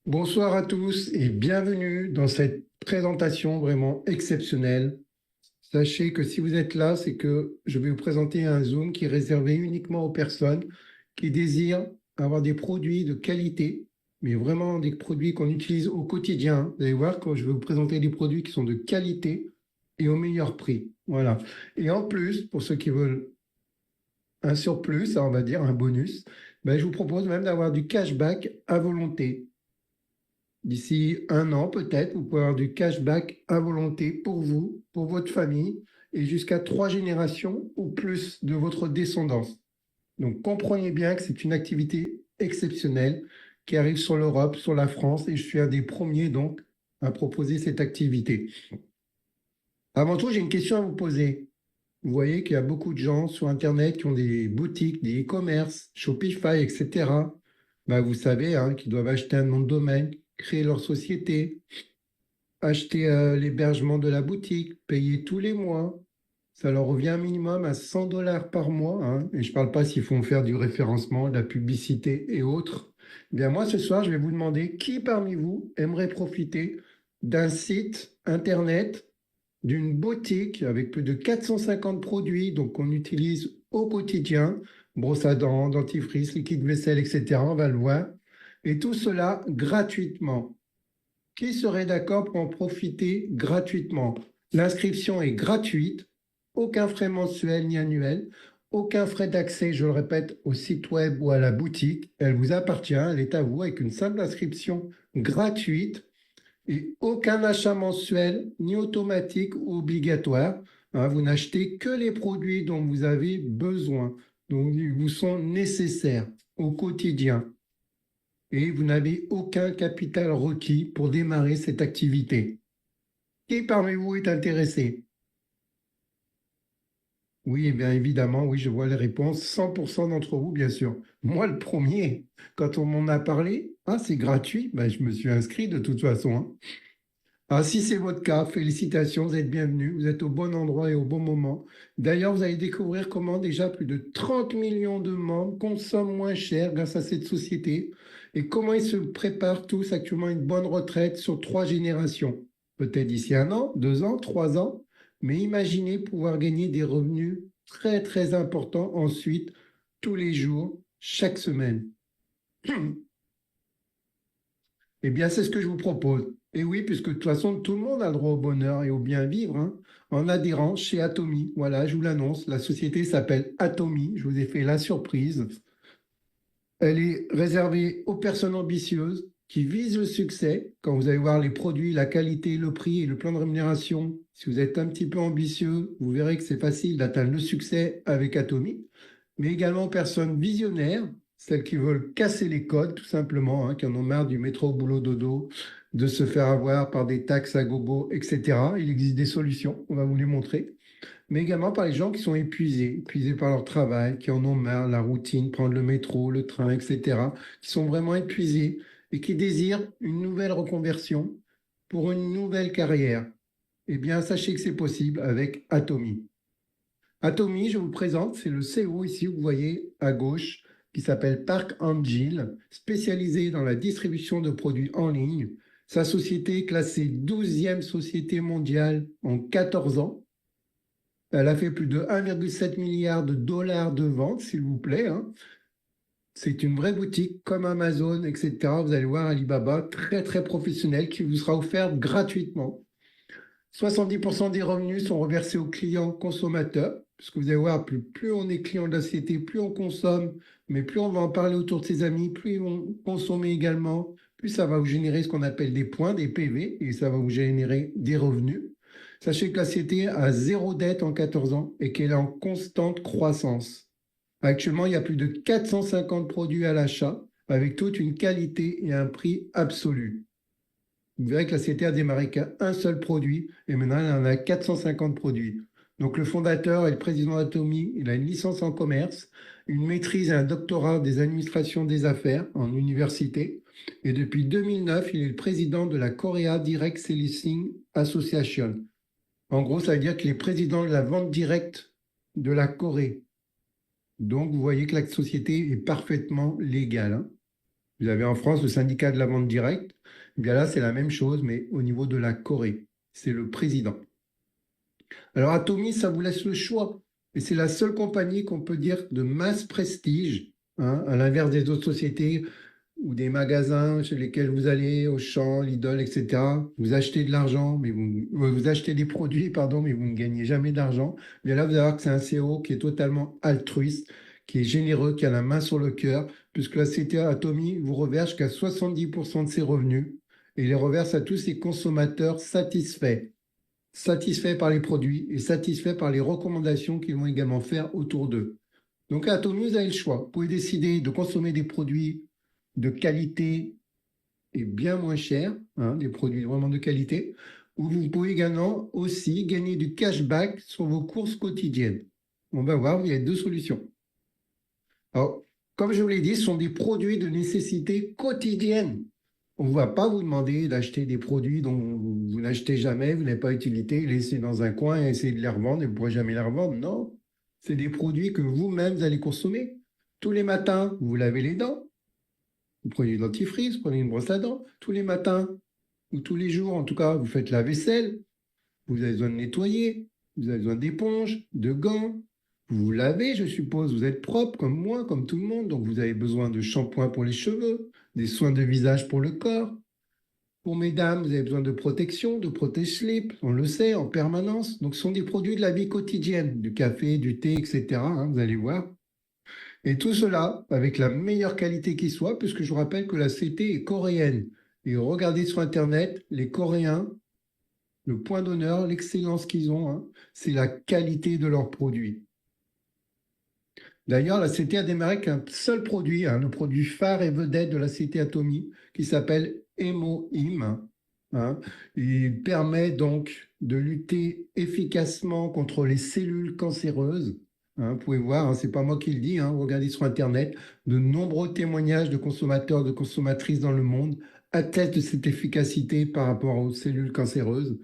Bonsoir à tous et bienvenue dans cette présentation vraiment exceptionnelle. Sachez que si vous êtes là, c'est que je vais vous présenter un Zoom qui est réservé uniquement aux personnes qui désirent avoir des produits de qualité, mais vraiment des produits qu'on utilise au quotidien. Vous allez voir quand je vais vous présenter des produits qui sont de qualité et au meilleur prix. Voilà. Et en plus, pour ceux qui veulent un surplus, on va dire un bonus, ben, je vous propose même d'avoir du cashback à volonté. D'ici un an, peut-être, vous pouvez avoir du cashback à volonté pour vous, pour votre famille, et jusqu'à 3 générations ou plus de votre descendance. Donc, comprenez bien que c'est une activité exceptionnelle qui arrive sur l'Europe, sur la France, et je suis un des premiers, donc, à proposer cette activité. Avant tout, j'ai une question à vous poser. Vous voyez qu'il y a beaucoup de gens sur Internet qui ont des boutiques, des e-commerce, Shopify, etc. Ben, vous savez hein, qu'ils doivent acheter un nom de domaine, créer leur société, acheter l'hébergement de la boutique, payer tous les mois. Ça leur revient un minimum à 100 dollars par mois, hein. Et je ne parle pas s'ils font faire du référencement, de la publicité et autres. Eh bien, moi, ce soir, je vais vous demander qui parmi vous aimerait profiter d'un site internet, d'une boutique avec plus de 450 produits donc qu'on utilise au quotidien, brosse à dents, dentifrice, liquide vaisselle, etc. On va le voir. Et tout cela gratuitement. Qui serait d'accord pour en profiter gratuitement? L'inscription est gratuite, aucun frais mensuel ni annuel, aucun frais d'accès, je le répète, au site web ou à la boutique. Elle vous appartient, elle est à vous avec une simple inscription gratuite et aucun achat mensuel ni automatique ou obligatoire. Hein, vous n'achetez que les produits dont vous avez besoin, dont ils vous sont nécessaires au quotidien et vous n'avez aucun capital requis pour démarrer cette activité. Qui parmi vous est intéressé? Oui, eh bien évidemment, oui, je vois les réponses. 100% d'entre vous, bien sûr. Moi, le premier, quand on m'en a parlé, ah, c'est gratuit, ben, je me suis inscrit de toute façon, hein. Ah, si c'est votre cas, félicitations, vous êtes bienvenus, vous êtes au bon endroit et au bon moment. D'ailleurs, vous allez découvrir comment déjà plus de 30 millions de membres consomment moins cher grâce à cette société et comment ils se préparent tous actuellement à une bonne retraite sur 3 générations. Peut-être d'ici un an, 2 ans, 3 ans, mais imaginez pouvoir gagner des revenus très très importants ensuite, tous les jours, chaque semaine. Eh bien, c'est ce que je vous propose. Et oui, puisque de toute façon, tout le monde a le droit au bonheur et au bien vivre, hein, en adhérant chez Atomy. Voilà, je vous l'annonce, la société s'appelle Atomy. Je vous ai fait la surprise. Elle est réservée aux personnes ambitieuses qui visent le succès. Quand vous allez voir les produits, la qualité, le prix et le plan de rémunération, si vous êtes un petit peu ambitieux, vous verrez que c'est facile d'atteindre le succès avec Atomy. Mais également aux personnes visionnaires, celles qui veulent casser les codes, tout simplement, hein, qui en ont marre du métro boulot dodo, de se faire avoir par des taxes à gogo, etc. Il existe des solutions, on va vous les montrer. Mais également par les gens qui sont épuisés, épuisés par leur travail, qui en ont marre, la routine, prendre le métro, le train, etc., qui sont vraiment épuisés et qui désirent une nouvelle reconversion pour une nouvelle carrière. Eh bien, sachez que c'est possible avec Atomy. Atomy, je vous présente, c'est le CEO ici, vous voyez à gauche, qui s'appelle Park Angel, spécialisé dans la distribution de produits en ligne. Sa société est classée 12e société mondiale en 14 ans. Elle a fait plus de 1,7 milliard de dollars de ventes, s'il vous plaît, hein. C'est une vraie boutique comme Amazon, etc. Vous allez voir Alibaba, très très professionnelle, qui vous sera offerte gratuitement. 70% des revenus sont reversés aux clients consommateurs, puisque vous allez voir, plus on est client de la société, plus on consomme, mais plus on va en parler autour de ses amis, plus ils vont consommer également, plus ça va vous générer ce qu'on appelle des points, des PV, et ça va vous générer des revenus. Sachez que la société a zéro dette en 14 ans et qu'elle est en constante croissance. Actuellement, il y a plus de 450 produits à l'achat, avec toute une qualité et un prix absolu. Vous verrez que la société a démarré qu'un seul produit et maintenant elle en a 450 produits. Donc le fondateur et le président d'Atomy, il a une licence en commerce, une maîtrise et un doctorat des administrations des affaires en université. Et depuis 2009, il est le président de la Korea Direct Selling Association. En gros, ça veut dire qu'il est président de la vente directe de la Corée. Donc vous voyez que la société est parfaitement légale, hein. Vous avez en France le syndicat de la vente directe. Eh bien là, c'est la même chose, mais au niveau de la Corée. C'est le président. Alors Atomy, ça vous laisse le choix. Et c'est la seule compagnie qu'on peut dire de masse prestige, hein, à l'inverse des autres sociétés ou des magasins chez lesquels vous allez, Auchan, Lidl, etc. Vous achetez de l'argent, mais vous achetez des produits, pardon, mais vous ne gagnez jamais d'argent. Mais là, vous allez voir que c'est un CEO qui est totalement altruiste, qui est généreux, qui a la main sur le cœur, puisque la CTA Atomy vous reverse jusqu'à 70% de ses revenus et les reverse à tous ses consommateurs satisfaits. Satisfaits par les produits et satisfaits par les recommandations qu'ils vont également faire autour d'eux. Donc à Atomy, vous avez le choix. Vous pouvez décider de consommer des produits de qualité et bien moins chers, hein, des produits vraiment de qualité, ou vous pouvez également aussi gagner du cashback sur vos courses quotidiennes. On va voir, il y a deux solutions. Alors, comme je vous l'ai dit, ce sont des produits de nécessité quotidienne. On ne va pas vous demander d'acheter des produits dont vous n'achetez jamais, vous n'avez pas utilité, les laisser dans un coin et essayer de les revendre et vous ne pourrez jamais les revendre. Non, c'est des produits que vous-même allez consommer. Tous les matins, vous lavez les dents, vous prenez du dentifrice, vous prenez une brosse à dents. Tous les matins, ou tous les jours en tout cas, vous faites la vaisselle, vous avez besoin de nettoyer, vous avez besoin d'éponges, de gants. Vous vous lavez, je suppose, vous êtes propre comme moi, comme tout le monde, donc vous avez besoin de shampoing pour les cheveux, des soins de visage pour le corps. Pour mesdames, vous avez besoin de protection, de protège-slip, on le sait, en permanence. Donc ce sont des produits de la vie quotidienne, du café, du thé, etc., hein, vous allez voir. Et tout cela avec la meilleure qualité qui soit, puisque je vous rappelle que la CT est coréenne. Et regardez sur Internet, les Coréens, le point d'honneur, l'excellence qu'ils ont, hein, c'est la qualité de leurs produits. D'ailleurs, la CT a démarré avec un seul produit, hein, le produit phare et vedette de la CT Atomy, qui s'appelle HemoHim. Hein. Il permet donc de lutter efficacement contre les cellules cancéreuses. Hein, vous pouvez voir, hein, c'est pas moi qui le dis, hein, regardez sur Internet, de nombreux témoignages de consommateurs, de consommatrices dans le monde attestent de cette efficacité par rapport aux cellules cancéreuses.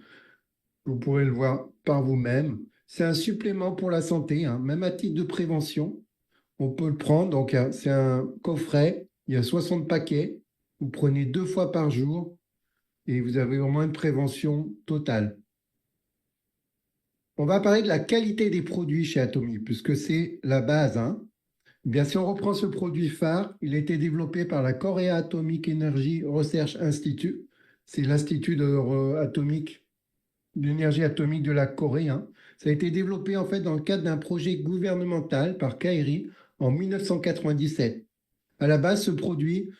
Vous pourrez le voir par vous-même. C'est un supplément pour la santé, hein, même à titre de prévention. On peut le prendre, donc c'est un coffret, il y a 60 paquets, vous prenez 2 fois par jour et vous avez vraiment une prévention totale. On va parler de la qualité des produits chez Atomy, puisque c'est la base. Hein. Eh bien, si on reprend ce produit phare, il a été développé par la Korea Atomic Energy Research Institute. C'est l'institut atomique, d'énergie atomique de la Corée. Hein. Ça a été développé en fait dans le cadre d'un projet gouvernemental par KAIRI en 1997. À la base, ce produit,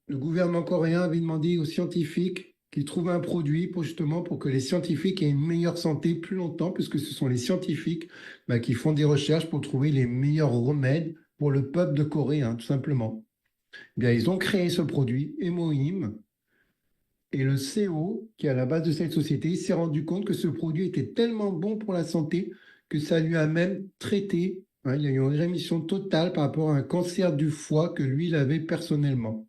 le gouvernement coréen avait demandé aux scientifiques qu'ils trouvent un produit pour justement pour que les scientifiques aient une meilleure santé plus longtemps, puisque ce sont les scientifiques qui font des recherches pour trouver les meilleurs remèdes pour le peuple de Corée, hein, tout simplement. Eh bien, ils ont créé ce produit, Hemohim, et le CEO, qui est à la base de cette société, s'est rendu compte que ce produit était tellement bon pour la santé que ça lui a même traité. Hein, il y a eu une rémission totale par rapport à un cancer du foie que lui, il avait personnellement.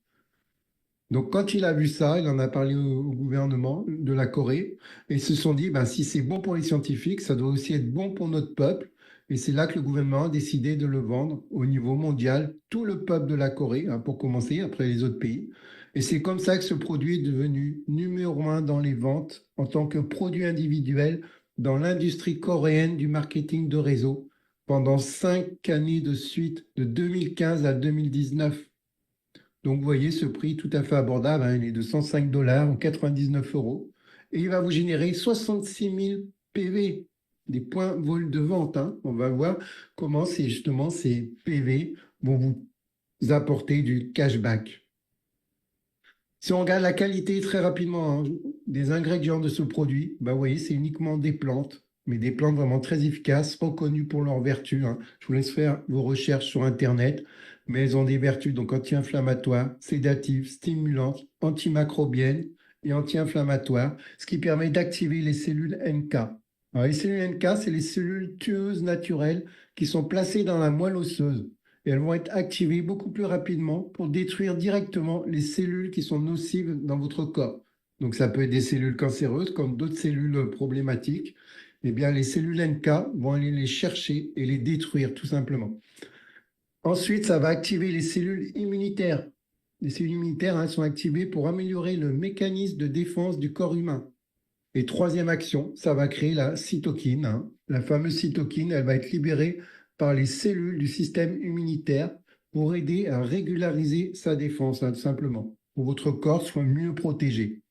Donc, quand il a vu ça, il en a parlé au gouvernement de la Corée et ils se sont dit, ben, si c'est bon pour les scientifiques, ça doit aussi être bon pour notre peuple. Et c'est là que le gouvernement a décidé de le vendre au niveau mondial, tout le peuple de la Corée, hein, pour commencer, après les autres pays. Et c'est comme ça que ce produit est devenu numéro 1 dans les ventes en tant que produit individuel dans l'industrie coréenne du marketing de réseau pendant 5 années de suite, de 2015 à 2019. Donc, vous voyez, ce prix tout à fait abordable, hein, il est de 105 dollars ou 99 euros. Et il va vous générer 66 000 PV, des points vol de vente. Hein. On va voir comment justement ces PV vont vous apporter du cashback. Si on regarde la qualité très rapidement, hein, des ingrédients de ce produit, bah, vous voyez, c'est uniquement des plantes, mais des plantes vraiment très efficaces, reconnues pour leurs vertus. Hein. Je vous laisse faire vos recherches sur Internet, mais elles ont des vertus donc anti-inflammatoires, sédatives, stimulantes, antimicrobiennes et anti-inflammatoires, ce qui permet d'activer les cellules NK. Alors, les cellules NK, c'est les cellules tueuses naturelles qui sont placées dans la moelle osseuse et elles vont être activées beaucoup plus rapidement pour détruire directement les cellules qui sont nocives dans votre corps. Donc ça peut être des cellules cancéreuses comme d'autres cellules problématiques. Eh bien, les cellules NK vont aller les chercher et les détruire tout simplement. Ensuite, ça va activer les cellules immunitaires. les cellules immunitaires sont activées pour améliorer le mécanisme de défense du corps humain. Et troisième action, ça va créer la cytokine. La fameuse cytokine, elle va être libérée par les cellules du système immunitaire pour aider à régulariser sa défense, tout simplement, pour que votre corps soit mieux protégé.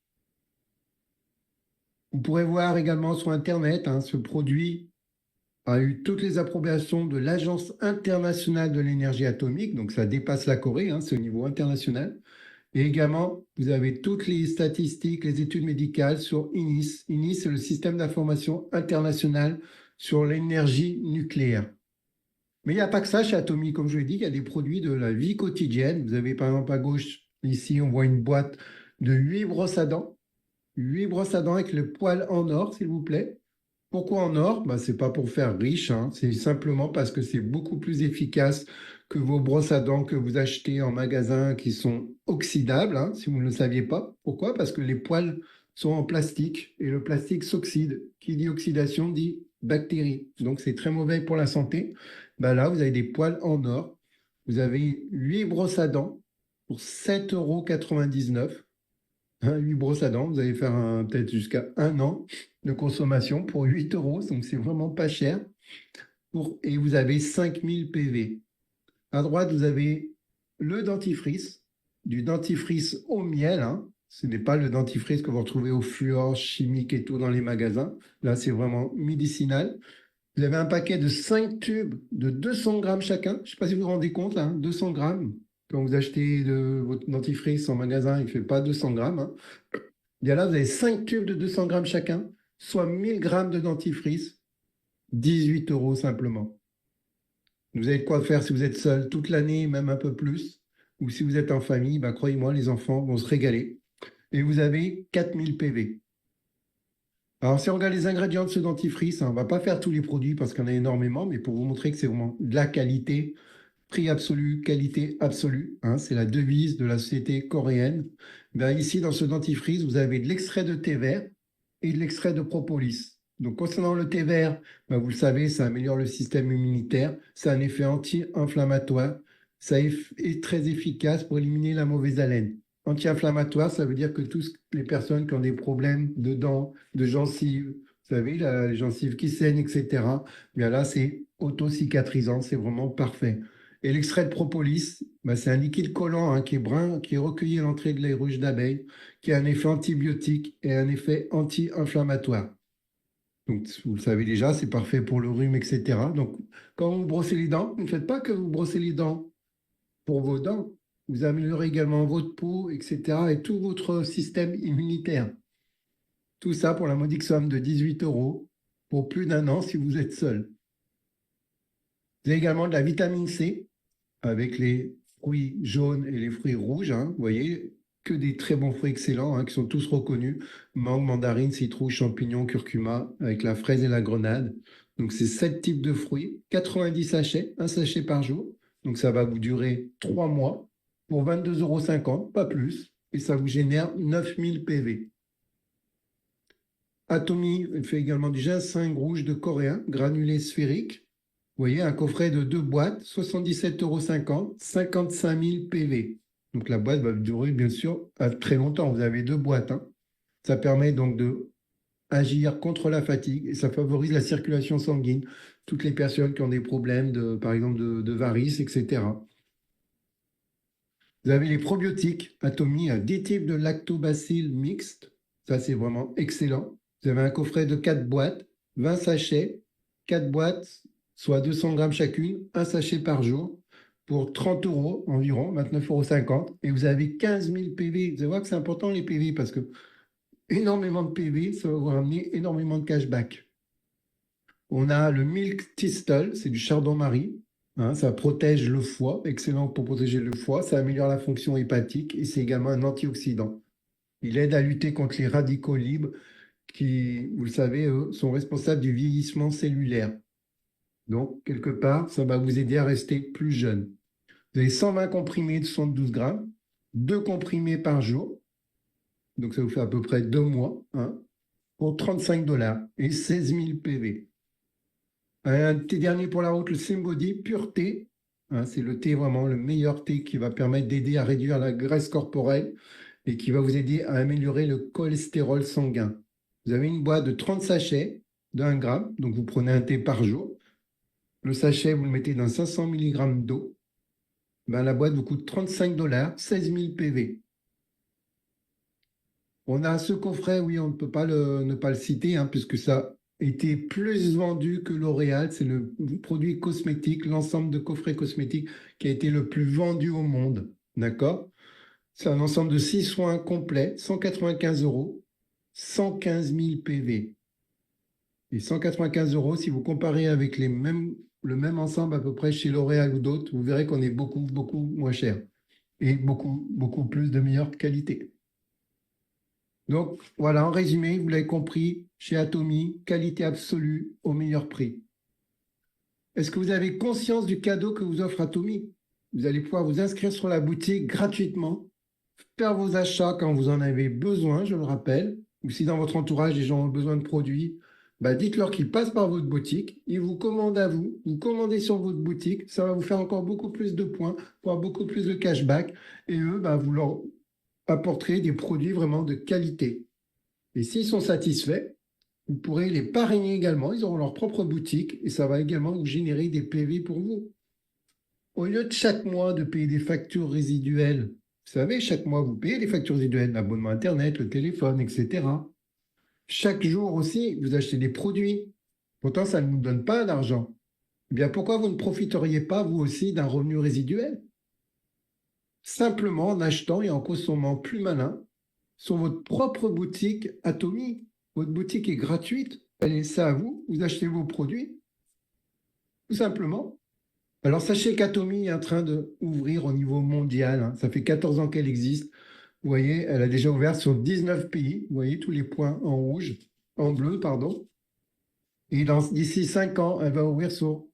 Vous pourrez voir également sur Internet, ce produit a eu toutes les approbations de l'Agence internationale de l'énergie atomique, donc ça dépasse la Corée, c'est au niveau international. Et également, vous avez toutes les statistiques, les études médicales sur INIS. INIS, c'est le système d'information international sur l'énergie nucléaire. Mais il n'y a pas que ça chez Atomy. Comme je l'ai dit, il y a des produits de la vie quotidienne. Vous avez par exemple à gauche, ici, on voit une boîte de 8 brosses à dents. 8 brosses à dents avec le poil en or, s'il vous plaît. Pourquoi en or? Ce n'est pas pour faire riche, c'est simplement parce que c'est beaucoup plus efficace que vos brosses à dents que vous achetez en magasin qui sont oxydables, si vous ne le saviez pas. Pourquoi? Parce que les poils sont en plastique et le plastique s'oxyde. Qui dit oxydation dit bactéries. Donc c'est très mauvais pour la santé. Là, vous avez des poils en or. Vous avez 8 brosses à dents pour 7,99 €. 8 brosses à dents, vous allez faire peut-être jusqu'à 1 an de consommation pour 8 €, donc c'est vraiment pas cher. Et vous avez 5000 PV. À droite, vous avez le dentifrice, du dentifrice au miel. Ce n'est pas le dentifrice que vous retrouvez au fluor chimique et tout dans les magasins. Là, c'est vraiment médicinal. Vous avez un paquet de 5 tubes de 200 grammes chacun. Je ne sais pas si vous vous rendez compte, là, 200 grammes. Quand vous achetez votre dentifrice en magasin, il ne fait pas 200 grammes. Et là, vous avez 5 tubes de 200 grammes chacun, soit 1000 grammes de dentifrice, 18 € simplement. Vous avez de quoi faire si vous êtes seul toute l'année, même un peu plus. Ou si vous êtes en famille, croyez-moi, les enfants vont se régaler. Et vous avez 4000 PV. Alors, si on regarde les ingrédients de ce dentifrice, on ne va pas faire tous les produits parce qu'il y en a énormément, mais pour vous montrer que c'est vraiment de la qualité, prix absolu, qualité absolue, c'est la devise de la société coréenne. Ici, dans ce dentifrice, vous avez de l'extrait de thé vert et de l'extrait de propolis. Donc, concernant le thé vert, vous le savez, ça améliore le système immunitaire, ça a un effet anti-inflammatoire, ça est très efficace pour éliminer la mauvaise haleine. Anti-inflammatoire, ça veut dire que toutes les personnes qui ont des problèmes de dents, de gencives, vous savez, les gencives qui saignent, etc., bien là, c'est auto-cicatrisant, c'est vraiment parfait. Et l'extrait de propolis, c'est un liquide collant qui est brun, qui est recueilli à l'entrée de lait rouge d'abeille, qui a un effet antibiotique et un effet anti-inflammatoire. Donc, vous le savez déjà, c'est parfait pour le rhume, etc. Donc, quand vous brossez les dents, ne faites pas que vous brossez les dents pour vos dents. Vous améliorez également votre peau, etc. et tout votre système immunitaire. Tout ça pour la modique somme de 18 € pour plus d'1 an si vous êtes seul. Vous avez également de la vitamine C avec les fruits jaunes et les fruits rouges. Vous voyez, que des très bons fruits excellents qui sont tous reconnus. Mangue, mandarine, citrouille, champignon, curcuma, avec la fraise et la grenade. Donc, c'est 7 types de fruits, 90 sachets, un sachet par jour. Donc, ça va vous durer 3 mois pour 22,50 €, pas plus. Et ça vous génère 9000 PV. Atomy fait également du ginseng rouge de coréen, granulé sphérique. Vous voyez, un coffret de 2 boîtes, 77,50 €, 55 000 PV. Donc la boîte va durer bien sûr très longtemps. Vous avez 2 boîtes. Ça permet donc d'agir contre la fatigue et ça favorise la circulation sanguine. Toutes les personnes qui ont des problèmes, par exemple, de varices, etc. Vous avez les probiotiques Atomy, 10 types de lactobacilles mixtes. Ça, c'est vraiment excellent. Vous avez un coffret de 4 boîtes, 20 sachets, 4 boîtes, soit 200 grammes chacune, un sachet par jour, pour 30 € environ, 29,50 €. Et vous avez 15 000 PV. Vous allez voir que c'est important les PV parce que énormément de PV, ça va vous ramener énormément de cashback. On a le Milk Thistle, c'est du chardon-marie. Ça protège le foie, excellent pour protéger le foie. Ça améliore la fonction hépatique et c'est également un antioxydant. Il aide à lutter contre les radicaux libres qui, vous le savez, eux, sont responsables du vieillissement cellulaire. Donc, quelque part, ça va vous aider à rester plus jeune. Vous avez 120 comprimés de 72 grammes, 2 comprimés par jour. Donc, ça vous fait à peu près 2 mois, pour 35 $ et 16 000 PV. Un petit dernier pour la route, le Symbody Pureté, hein. C'est le thé vraiment le meilleur thé qui va permettre d'aider à réduire la graisse corporelle et qui va vous aider à améliorer le cholestérol sanguin. Vous avez une boîte de 30 sachets d'1 gramme, donc vous prenez un thé par jour. Le sachet, vous le mettez dans 500 mg d'eau. Ben, la boîte vous coûte 35 $, 16 000 PV. On a ce coffret, oui, on ne peut pas ne pas le citer, hein, puisque ça a été plus vendu que L'Oréal. C'est le produit cosmétique, l'ensemble de coffrets cosmétiques qui a été le plus vendu au monde. D'accord? C'est un ensemble de 6 soins complets, 195 €, 115 000 PV. Et 195 €, si vous comparez avec le même ensemble à peu près chez L'Oréal ou d'autres, vous verrez qu'on est beaucoup, beaucoup moins cher et beaucoup, beaucoup plus de meilleure qualité. Donc voilà, en résumé, vous l'avez compris, chez Atomy, qualité absolue au meilleur prix. Est-ce que vous avez conscience du cadeau que vous offre Atomy? Vous allez pouvoir vous inscrire sur la boutique gratuitement, faire vos achats quand vous en avez besoin, je le rappelle, ou si dans votre entourage, les gens ont besoin de produits, bah dites-leur qu'ils passent par votre boutique, ils vous commandent à vous, vous commandez sur votre boutique, ça va vous faire encore beaucoup plus de points, voire beaucoup plus de cashback, et eux, bah, vous leur apporterez des produits vraiment de qualité. Et s'ils sont satisfaits, vous pourrez les parrainer également, ils auront leur propre boutique, et ça va également vous générer des PV pour vous. Au lieu de chaque mois de payer des factures résiduelles, vous savez, chaque mois, vous payez des factures résiduelles, l'abonnement Internet, le téléphone, etc. Chaque jour aussi, vous achetez des produits. Pourtant, ça ne nous donne pas d'argent. Eh bien, pourquoi vous ne profiteriez pas, vous aussi, d'un revenu résiduel? Simplement en achetant et en consommant plus malin sur votre propre boutique Atomy. Votre boutique est gratuite. Elle est ça à vous. Vous achetez vos produits, tout simplement. Alors, sachez qu'Atomy est en train d'ouvrir au niveau mondial, hein. Ça fait 14 ans qu'elle existe. Vous voyez, elle a déjà ouvert sur 19 pays. Vous voyez tous les points en rouge, en bleu, pardon. Et d'ici 5 ans, elle va ouvrir sur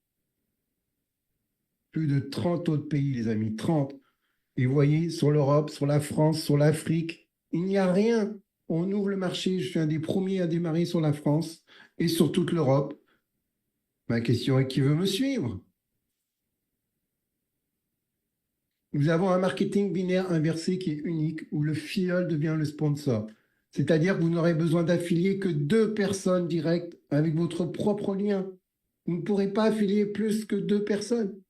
plus de 30 autres pays, les amis. 30. Et vous voyez, sur l'Europe, sur la France, sur l'Afrique, il n'y a rien. On ouvre le marché. Je suis un des premiers à démarrer sur la France et sur toute l'Europe. Ma question est, qui veut me suivre? Nous avons un marketing binaire inversé qui est unique, où le filleul devient le sponsor. C'est-à-dire que vous n'aurez besoin d'affilier que 2 personnes directes avec votre propre lien. Vous ne pourrez pas affilier plus que 2 personnes.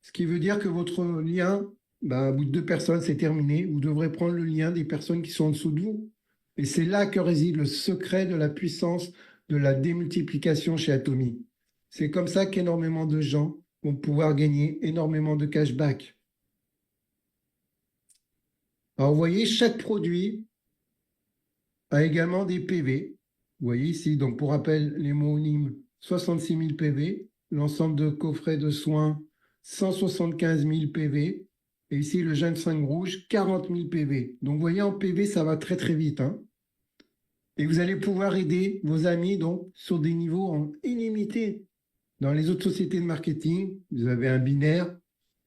Ce qui veut dire que votre lien, bah, au bout de 2 personnes, c'est terminé. Vous devrez prendre le lien des personnes qui sont en dessous de vous. Et c'est là que réside le secret de la puissance de la démultiplication chez Atomy. C'est comme ça qu'énormément de gens vont pouvoir gagner énormément de cashback. Alors, vous voyez, chaque produit a également des PV. Vous voyez ici, donc pour rappel, les homonymes 66 000 PV, l'ensemble de coffrets de soins 175 000 PV, et ici le ginseng rouge 40 000 PV. Donc vous voyez, en PV, ça va très très vite, hein. Et vous allez pouvoir aider vos amis donc sur des niveaux en illimité. Dans les autres sociétés de marketing, vous avez un binaire,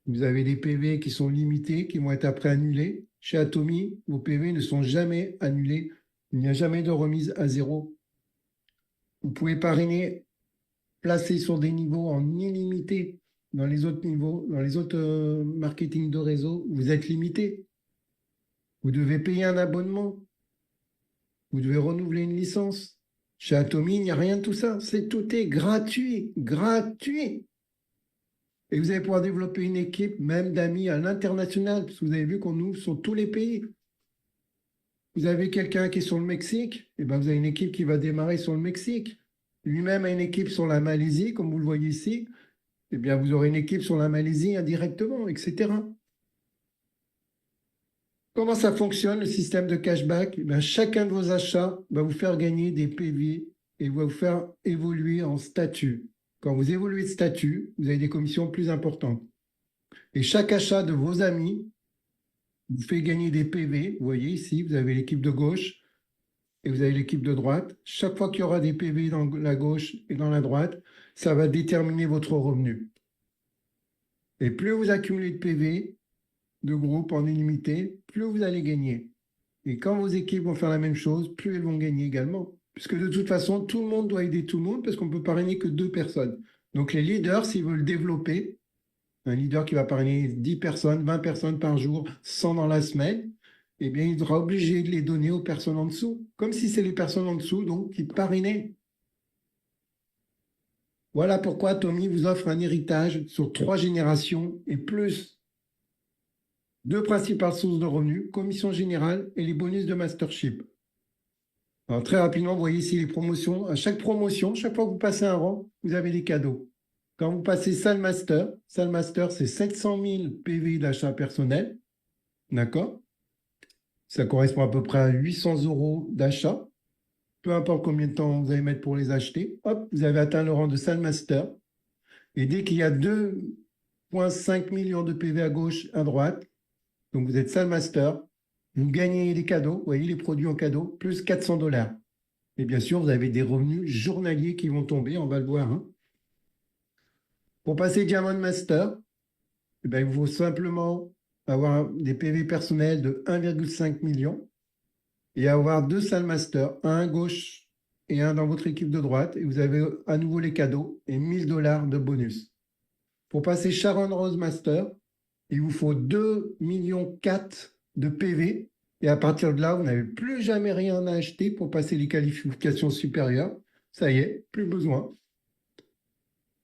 vous avez des PV qui sont limités, qui vont être après annulés. Chez Atomy, vos PV ne sont jamais annulés. Il n'y a jamais de remise à zéro. Vous pouvez parrainer, placer sur des niveaux en illimité. Dans les autres niveaux, dans les autres marketing de réseau, vous êtes limité. Vous devez payer un abonnement. Vous devez renouveler une licence. Chez Atomy, il n'y a rien de tout ça. Tout est gratuit. Gratuit. Et vous allez pouvoir développer une équipe, même d'amis à l'international, parce que vous avez vu qu'on ouvre sur tous les pays. Vous avez quelqu'un qui est sur le Mexique, et ben vous avez une équipe qui va démarrer sur le Mexique. Lui-même a une équipe sur la Malaisie, comme vous le voyez ici. Eh bien, vous aurez une équipe sur la Malaisie indirectement, etc. Comment ça fonctionne, le système de cashback? Eh bien, chacun de vos achats va vous faire gagner des PV et va vous faire évoluer en statut. Quand vous évoluez de statut, vous avez des commissions plus importantes. Et chaque achat de vos amis vous fait gagner des PV. Vous voyez ici, vous avez l'équipe de gauche et vous avez l'équipe de droite. Chaque fois qu'il y aura des PV dans la gauche et dans la droite, ça va déterminer votre revenu. Et plus vous accumulez de PV, de groupe en illimité, plus vous allez gagner. Et quand vos équipes vont faire la même chose, plus elles vont gagner également. Puisque de toute façon, tout le monde doit aider tout le monde parce qu'on ne peut parrainer que 2 personnes. Donc les leaders, s'ils veulent développer, un leader qui va parrainer 10 personnes, 20 personnes par jour, 100 dans la semaine, eh bien, il sera obligé de les donner aux personnes en dessous, comme si c'est les personnes en dessous, donc, qui parrainaient. Voilà pourquoi Tommy vous offre un héritage sur 3 générations et plus. 2 principales sources de revenus, commission générale et les bonus de mastership. Alors, très rapidement, vous voyez ici les promotions. À chaque promotion, chaque fois que vous passez un rang, vous avez des cadeaux. Quand vous passez Salle Master, c'est 700 000 PV d'achat personnel. D'accord? Ça correspond à peu près à 800 € d'achat. Peu importe combien de temps vous allez mettre pour les acheter. Hop, vous avez atteint le rang de Salle Master. Et dès qu'il y a 2,5 millions de PV à gauche, à droite, donc vous êtes Salle Master, vous gagnez les cadeaux, vous voyez les produits en cadeau, plus 400 $. Et bien sûr, vous avez des revenus journaliers qui vont tomber, on va le voir, hein. Pour passer Diamond Master, eh bien, il faut simplement avoir des PV personnels de 1,5 million et avoir 2 salles master, un à gauche et un dans votre équipe de droite. Et vous avez à nouveau les cadeaux et 1000 $ de bonus. Pour passer Sharon Rose Master, il vous faut 2,4 millions de PV. Et à partir de là, vous n'avez plus jamais rien à acheter pour passer les qualifications supérieures. Ça y est, plus besoin.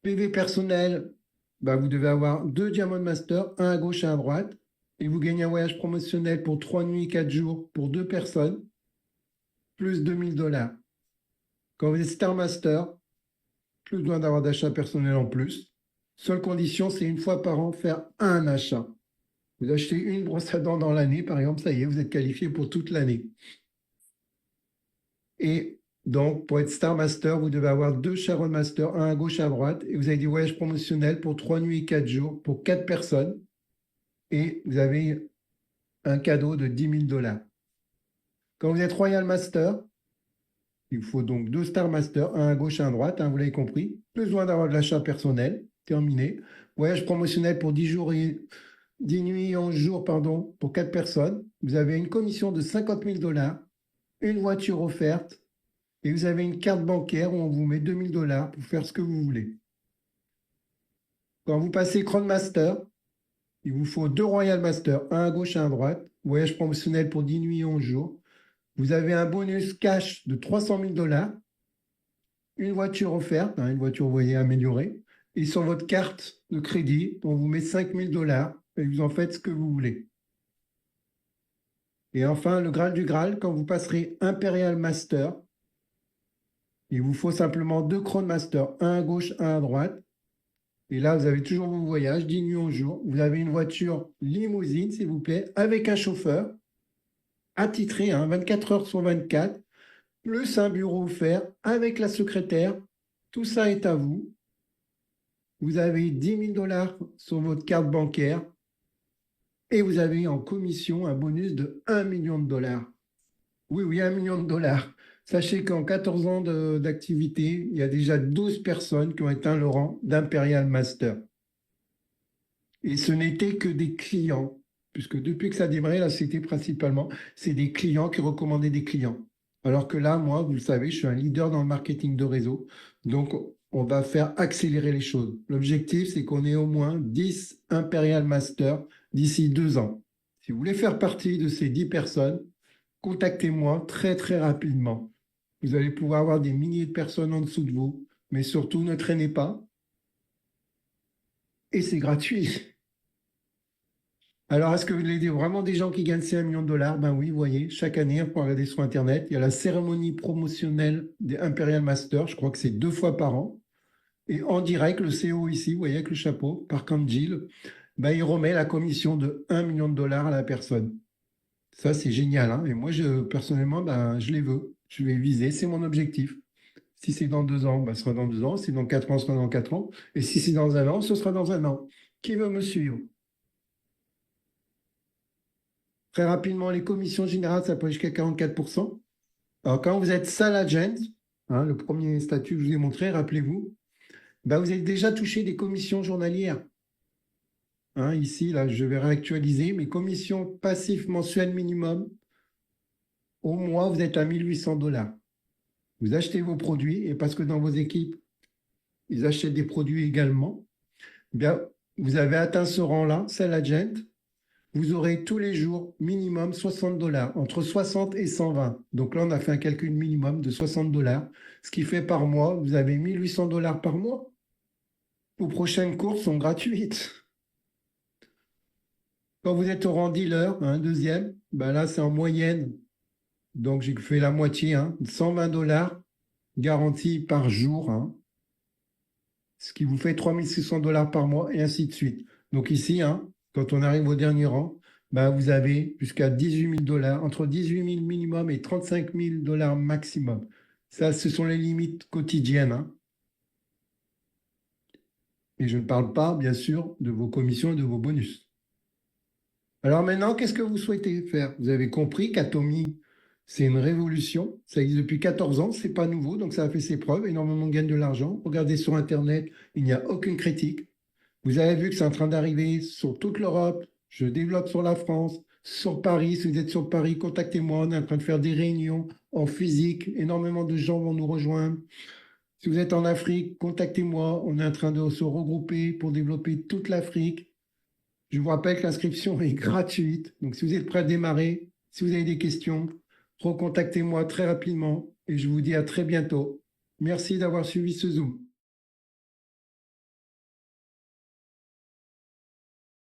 PV personnel, bah, vous devez avoir 2 Diamond Master, un à gauche et un à droite. Et vous gagnez un voyage promotionnel pour 3 nuits et 4 jours pour 2 personnes, plus 2000 $. Quand vous êtes Star Master, plus besoin d'avoir d'achat personnel en plus. Seule condition, c'est une fois par an faire un achat. Vous achetez une brosse à dents dans l'année, par exemple, ça y est, vous êtes qualifié pour toute l'année. Et donc, pour être Star Master, vous devez avoir 2 Sharon Master, un à gauche et à droite, et vous avez des voyages promotionnels pour 3 nuits et 4 jours pour 4 personnes, et vous avez un cadeau de 10 000 $. Quand vous êtes Royal Master, il faut donc 2 Star Master, un à gauche et un à droite, hein, vous l'avez compris. Besoin d'avoir de l'achat personnel, terminé. Voyage promotionnel pour 10 jours et 10 nuits et 11 jours, pardon, pour 4 personnes. Vous avez une commission de 50 000 $, une voiture offerte, et vous avez une carte bancaire où on vous met 2 000 $ pour faire ce que vous voulez. Quand vous passez Crown Master, il vous faut 2 Royal Master, un à gauche et un à droite. Voyage promotionnel pour 10 nuits et 11 jours. Vous avez un bonus cash de 300 000 $, une voiture offerte, hein, une voiture, vous voyez, améliorée. Et sur votre carte de crédit, on vous met 5 000 $ et vous en faites ce que vous voulez. Et enfin, le Graal du Graal, quand vous passerez Imperial Master, il vous faut simplement 2 Crown Master, un à gauche, un à droite. Et là, vous avez toujours vos voyages, 10 nuits en jour. Vous avez une voiture limousine, s'il vous plaît, avec un chauffeur, attitré, hein, 24 heures sur 24, plus un bureau offert avec la secrétaire. Tout ça est à vous. Vous avez 10 000 $ sur votre carte bancaire et vous avez en commission un bonus de 1 million de $. Oui, oui, 1 million de $. Sachez qu'en 14 ans d'activité, il y a déjà 12 personnes qui ont atteint le rang d'Imperial Master. Et ce n'était que des clients, puisque depuis que ça a démarré, la société principalement, c'est des clients qui recommandaient des clients. Alors que là, moi, vous le savez, je suis un leader dans le marketing de réseau. Donc, on va faire accélérer les choses. L'objectif, c'est qu'on ait au moins 10 Imperial Master d'ici 2 ans. Si vous voulez faire partie de ces 10 personnes, contactez-moi très, très rapidement. Vous allez pouvoir avoir des milliers de personnes en dessous de vous, mais surtout, ne traînez pas. Et c'est gratuit. Alors, est-ce que vous voulez dire vraiment des gens qui gagnent ces 1 million de $? Ben oui, vous voyez, chaque année, on peut regarder sur Internet, il y a la cérémonie promotionnelle des Imperial Masters, je crois que c'est 2 fois par an. Et en direct, le CEO ici, vous voyez, avec le chapeau, par Gilles, ben, il remet la commission de 1 million de $ à la personne. Ça, c'est génial, hein. Et moi, personnellement, ben, je les veux. Je vais viser, c'est mon objectif. Si c'est dans 2 ans, ben, ce sera dans 2 ans. Si c'est dans 4 ans, ce sera dans 4 ans. Et si c'est dans un an, ce sera dans un an. Qui veut me suivre? Très rapidement, les commissions générales, ça peut aller jusqu'à 44%. Alors, quand vous êtes Sal Agent, hein, le premier statut que je vous ai montré, rappelez-vous, ben, vous avez déjà touché des commissions journalières. Hein, ici, là, je vais réactualiser mes commissions passives mensuelles minimum. Au mois, vous êtes à 1 800 $. Vous achetez vos produits et parce que dans vos équipes, ils achètent des produits également. Eh bien, vous avez atteint ce rang-là, c'est l'agent. Vous aurez tous les jours minimum 60 dollars, entre 60 et 120. Donc là, on a fait un calcul minimum de 60 dollars, ce qui fait par mois, vous avez 1800 dollars par mois. Vos prochaines courses sont gratuites. Quand vous êtes au rang dealer, un deuxième, ben là, c'est en moyenne. Donc, j'ai fait la moitié, 120 dollars garantis par jour, ce qui vous fait 3600 dollars par mois et ainsi de suite. Donc ici, quand on arrive au dernier rang, ben vous avez jusqu'à 18 000 dollars, entre 18 000 minimum et 35 000 dollars maximum. Ça, ce sont les limites quotidiennes. Et je ne parle pas, bien sûr, de vos commissions et de vos bonus. Alors maintenant, qu'est-ce que vous souhaitez faire? Vous avez compris qu'Atomy, c'est une révolution. Ça existe depuis 14 ans, c'est pas nouveau, donc ça a fait ses preuves. Énormément gagnent de l'argent. Regardez sur Internet, il n'y a aucune critique. Vous avez vu que c'est en train d'arriver sur toute l'Europe. Je développe sur la France, sur Paris. Si vous êtes sur Paris, contactez-moi. On est en train de faire des réunions en physique. Énormément de gens vont nous rejoindre. Si vous êtes en Afrique, contactez-moi. On est en train de se regrouper pour développer toute l'Afrique. Je vous rappelle que l'inscription est gratuite. Donc, si vous êtes prêt à démarrer, si vous avez des questions, recontactez-moi très rapidement et je vous dis à très bientôt. Merci d'avoir suivi ce Zoom.